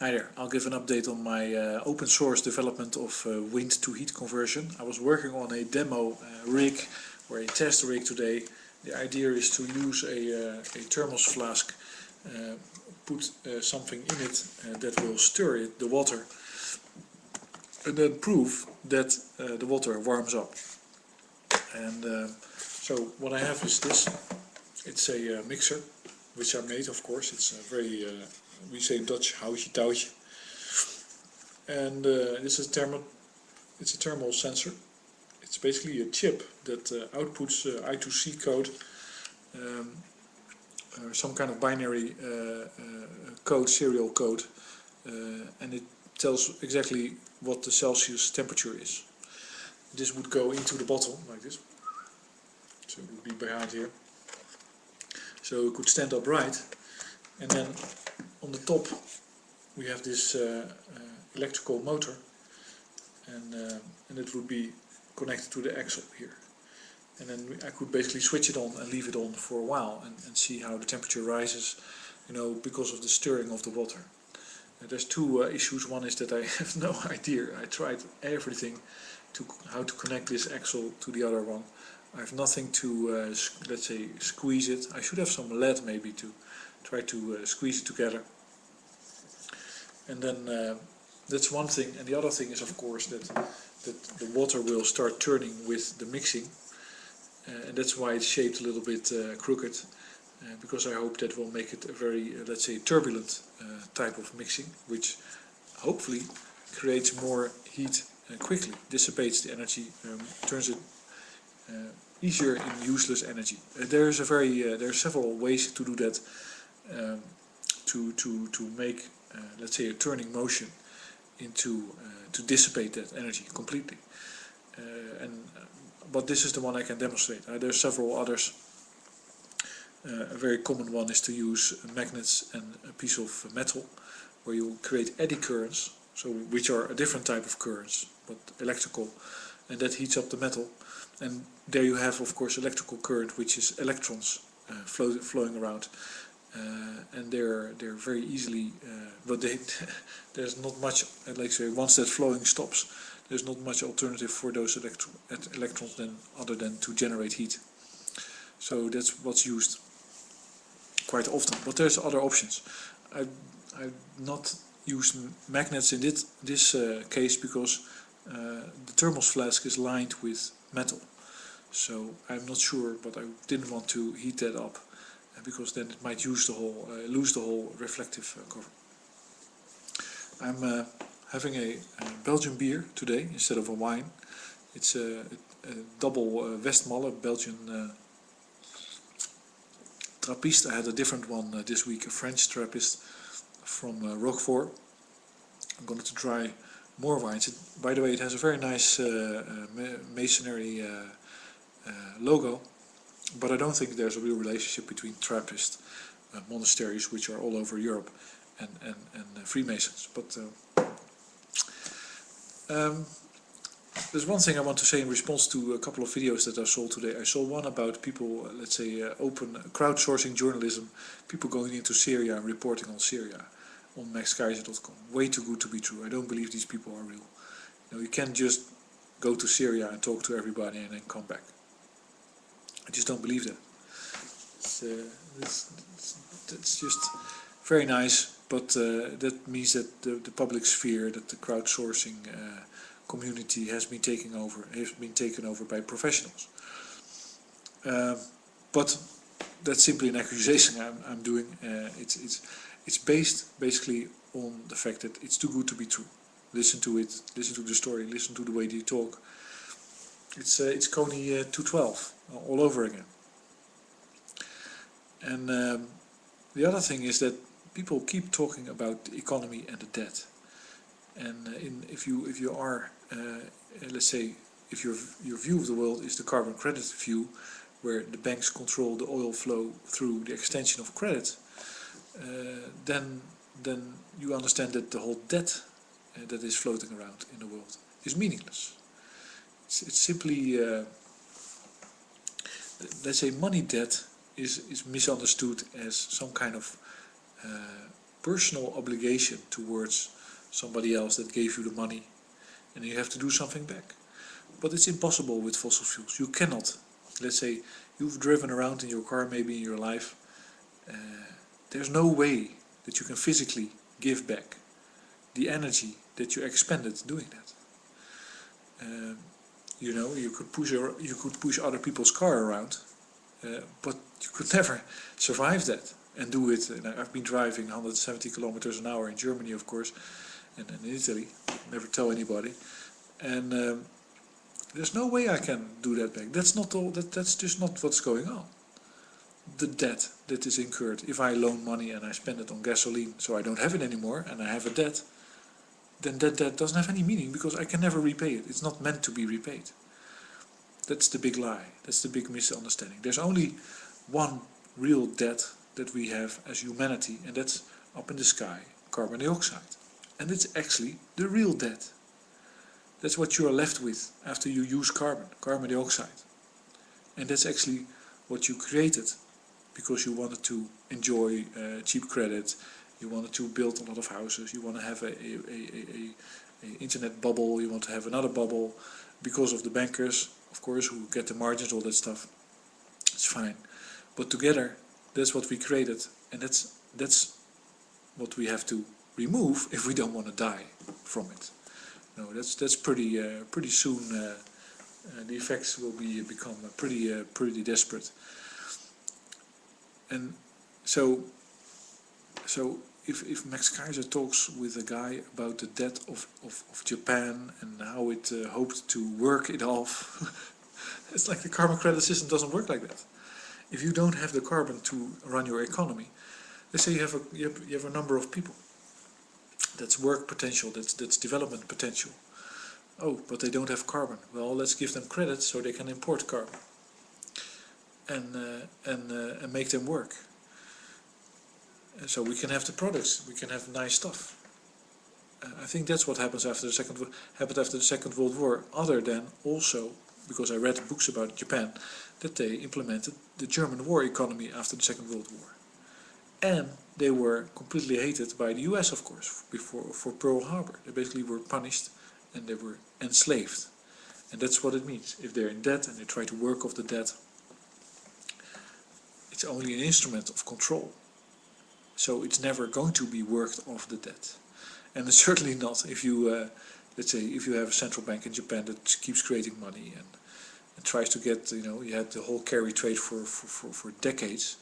Hi there, I'll give an update on my open source development of wind to heat conversion. I was working on a demo rig or a test rig today. The idea is to use a thermos flask, put something in it that will stir it, the water, and then prove that the water warms up. And so what I have is this. It's a mixer, which I made, of course. It's a very, we say in Dutch, houtje touwtje. And this is it's a thermal sensor. It's basically a chip that outputs I2C code, some kind of binary code, serial code, and it tells exactly what the Celsius temperature is. This would go into the bottle like this, so it would be behind here. So it could stand upright, and then on the top we have this electrical motor, and it would be connected to the axle here. And then I could basically switch it on and leave it on for a while and see how the temperature rises, you know, because of the stirring of the water. There's two issues. One is that I have no idea. I tried everything to how to connect this axle to the other one. I have nothing to, let's say, squeeze it. I should have some lead maybe to try to squeeze it together. And then that's one thing. And the other thing is, of course, that the water will start turning with the mixing. And that's why it's shaped a little bit crooked. Because I hope that will make it a very, let's say, turbulent type of mixing, which hopefully creates more heat quickly, dissipates the energy, turns it easier in useless energy. There are several ways to do that, to make, let's say, a turning motion into to dissipate that energy completely. But this is the one I can demonstrate. There are several others. A very common one is to use magnets and a piece of metal, where you create eddy currents, which are a different type of currents, but electrical, and that heats up the metal. And there you have, of course, electrical current, which is electrons flowing around, and they're very easily, but there's not much. Like say, once that flowing stops, there's not much alternative for those electrons other than to generate heat. So that's what's used quite often. But there's other options. I've not used magnets in this case because the thermos flask is lined with metal. So I'm not sure, but I didn't want to heat that up because then it might lose the whole reflective cover. I'm having a Belgian beer today instead of a wine. It's a double Westmalle Belgian Trappist. I had a different one this week, a French Trappist from Roquefort. I'm going to try more wines. By the way, it has a very nice masonry logo, but I don't think there's a real relationship between Trappist monasteries, which are all over Europe, and Freemasons. But there's one thing I want to say in response to a couple of videos that I saw today. I saw one about people, let's say, open crowdsourcing journalism, people going into Syria and reporting on Syria on maxkeizer.com. Way too good to be true. I don't believe these people are real. You can't just go to Syria and talk to everybody and then come back. I just don't believe that. It's just very nice, but that means that the public sphere, that the crowdsourcing community has been taken over by professionals. But that's simply an accusation I'm doing. It's based basically on the fact that it's too good to be true. Listen to it, listen to the story, listen to the way they talk. It's Coney 212 all over again. And the other thing is that people keep talking about the economy and the debt. And if you are, let's say, if your view of the world is the carbon credit view, where the banks control the oil flow through the extension of credit, then you understand that the whole debt that is floating around in the world is meaningless. It's simply, let's say, money debt is misunderstood as some kind of personal obligation towards somebody else that gave you the money, and you have to do something back. But it's impossible with fossil fuels. You cannot. Let's say you've driven around in your car maybe in your life. There's no way that you can physically give back the energy that you expended doing that. You know, you could push other people's car around, but you could never survive that and do it. And I've been driving 170 kilometers an hour in Germany, of course, and in Italy. Never tell anybody. And there's no way I can do that back. That's not all. That's just not what's going on. The debt that is incurred, if I loan money and I spend it on gasoline, so I don't have it anymore, and I have a debt, then that debt doesn't have any meaning because I can never repay it. It's not meant to be repaid. That's the big lie. That's the big misunderstanding. There's only one real debt that we have as humanity, and that's up in the sky, carbon dioxide. And it's actually the real debt. That's what you are left with after you use carbon dioxide. And that's actually what you created because you wanted to enjoy cheap credit, you wanted to build a lot of houses, you want to have a internet bubble, you want to have another bubble because of the bankers, of course, who get the margins, all that stuff. It's fine. But together, that's what we created, and that's what we have to remove if we don't want to die from it. No, that's pretty soon. The effects will become pretty desperate. And so if Max Kaiser talks with a guy about the debt of Japan and how it hoped to work it off, it's like the carbon credit system doesn't work like that. If you don't have the carbon to run your economy, let's say you have a number of people. That's work potential, that's development potential. Oh, but they don't have carbon. Well, let's give them credit so they can import carbon and make them work. And so we can have the products, we can have nice stuff. I think that's what happens after the Second World War. Other than also, because I read books about Japan, that they implemented the German war economy after the Second World War. And they were completely hated by the US, of course, for Pearl Harbor. They basically were punished and they were enslaved. And that's what it means. If they're in debt and they try to work off the debt, it's only an instrument of control. So it's never going to be worked off the debt. And it's certainly not if you, let's say, if you have a central bank in Japan that keeps creating money and tries to get, you had the whole carry trade for decades.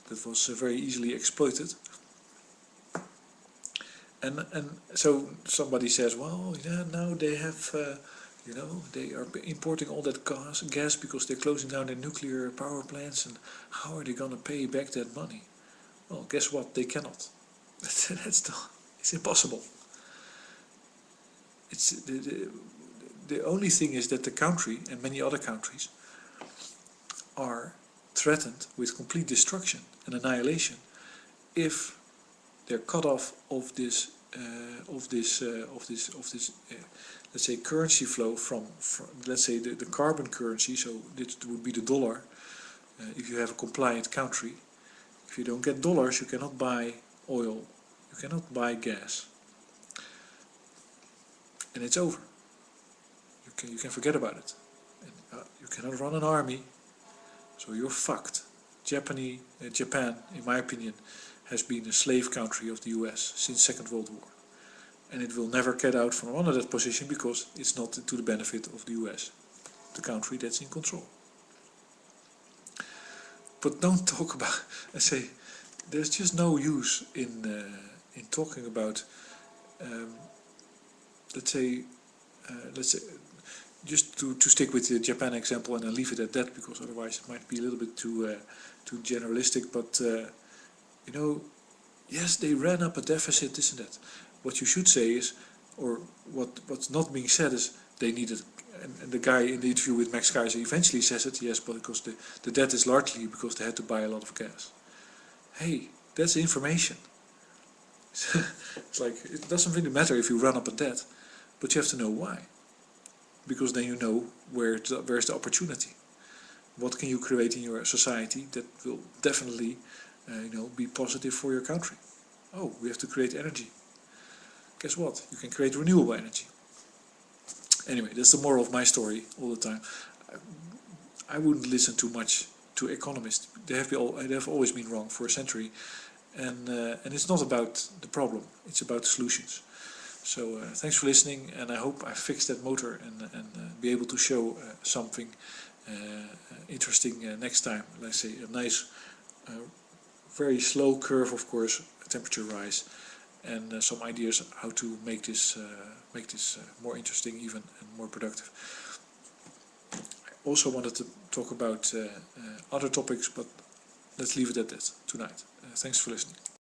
That was very easily exploited. And so somebody says, well, yeah, now they have, they are importing all that gas because they're closing down their nuclear power plants, and how are they going to pay back that money? Well, guess what? They cannot. It's impossible. It's the only thing is that the country and many other countries are threatened with complete destruction and annihilation if they're cut off of this let's say currency flow from let's say the carbon currency. So this would be the dollar. If you have a compliant country, if you don't get dollars, you cannot buy oil, you cannot buy gas, and it's over. You can forget about it. And, you cannot run an army. So you're fucked. Japan, in my opinion, has been a slave country of the US since Second World War. And it will never get out from under that position because it's not to the benefit of the US, the country that's in control. But don't talk about, I say, there's just no use in talking about, let's say, just to stick with the Japan example and then leave it at that, because otherwise it might be a little bit too generalistic. But yes, they ran up a deficit, this and that. What you should say is, or what's not being said is, they needed. And the guy in the interview with Max Kaiser eventually says it, yes, but because the debt is largely because they had to buy a lot of gas. Hey, that's information. It's like, it doesn't really matter if you run up a debt, but you have to know why. Because then you know where's the opportunity. What can you create in your society that will definitely be positive for your country? oh, we have to create energy. Guess what? You can create renewable energy. Anyway, that's the moral of my story all the time. I wouldn't listen too much to economists. They have always been wrong for a century, and it's not about the problem, it's about the solutions. So thanks for listening, and I hope I fixed that motor and be able to show something interesting next time. Let's say a nice, very slow curve, of course, temperature rise, and some ideas how to make this more interesting even and more productive. I also wanted to talk about other topics, but let's leave it at that tonight. Thanks for listening.